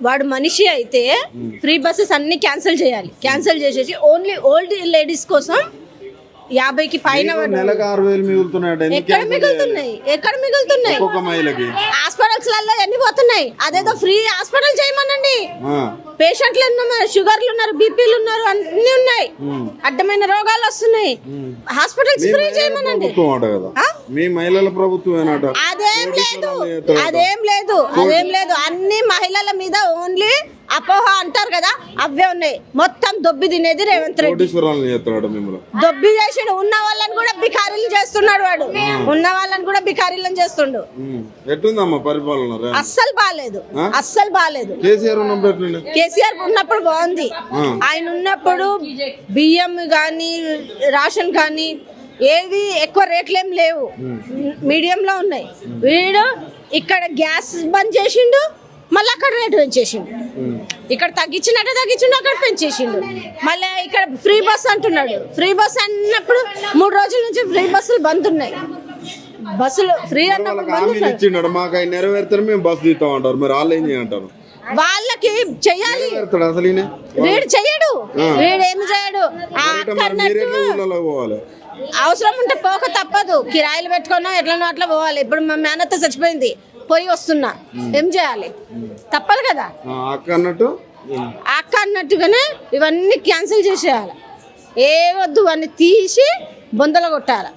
వాడు మనిషి అయితే ఫ్రీ బస్సెస్ అన్ని క్యాన్సిల్ చేయాలి. క్యాన్సిల్ చేసేసి ఓన్లీ ఓల్డ్ లేడీస్ కోసం 50కి పైన నెలకు 6,000 మిగులుతున్నాయి. ఎక్కడ మిగులుతున్నాయి? హాస్పిటల్స్ లలో ఎన్ని పోతున్నాయి? అదేదో ఫ్రీ హాస్పిటల్ చేయమనండి. పేషెంట్లు ఉన్నారు, షుగర్లు ఉన్నారు, బీపీలు ఉన్నారు, అన్ని ఉన్నాయి, అడ్డమైన రోగాలు వస్తున్నాయి. హాస్పిటల్స్ ఫ్రీ చేయమనండి. మీ మహిళల ప్రభుత్వం అదేం లేదు. అన్ని మహిళల మీద ఓన్లీ అపోహ అంటారు కదా, అవే ఉన్నాయి. మొత్తం దొబ్బి తినేది రేవంత్ రెడ్డి. దొబ్బి చేసిండు. ఉన్న వాళ్ళని కూడా బికారీలు చేస్తున్నాడు వాడు. ఉన్న వాళ్ళని కూడా బికారీలను చేస్తుండు. అస్సలు బాలేదు. కేసీఆర్ ఉన్నప్పుడు బాగుంది. ఆయన ఉన్నప్పుడు బియ్యం గాని రేషన్ కానీ ఏవి ఎక్కువ రేట్లేం లేవు, మీడియంలో ఉన్నాయి. వీడు ఇక్కడ గ్యాస్ బంద్ చేసిండు, మళ్ళీ అక్కడ రేటు పెంచేసిండు. ఇక్కడ తగ్గించిండు, అక్కడ పెంచేసిండు. మళ్ళీ ఇక్కడ ఫ్రీ బస్ అంటున్నాడు. ఫ్రీ బస్ అన్నప్పుడు 3 రోజుల నుంచి ఫ్రీ బస్సులు బంద్ ఉన్నాయి. బస్సులు ఫ్రీ అన్నప్పుడు వాళ్ళకి చెయ్యాలి. వీడు చెయ్యడు. వీడేమి చేయడు. అవసరం ఉంటే పోక తప్పదు. కిరాయిలు పెట్టుకున్నా ఎట్లనో అట్లా పోవాలి. ఇప్పుడు మా మేనత్త చచ్చిపోయింది, పోయి వస్తున్నా, ఏం చేయాలి? తప్పదు కదా. అక్క అన్నట్టుగానే ఇవన్నీ క్యాన్సిల్ చేసేయాలి. ఏ వద్దు అన్ని తీసి బొందలు కొట్టాలి.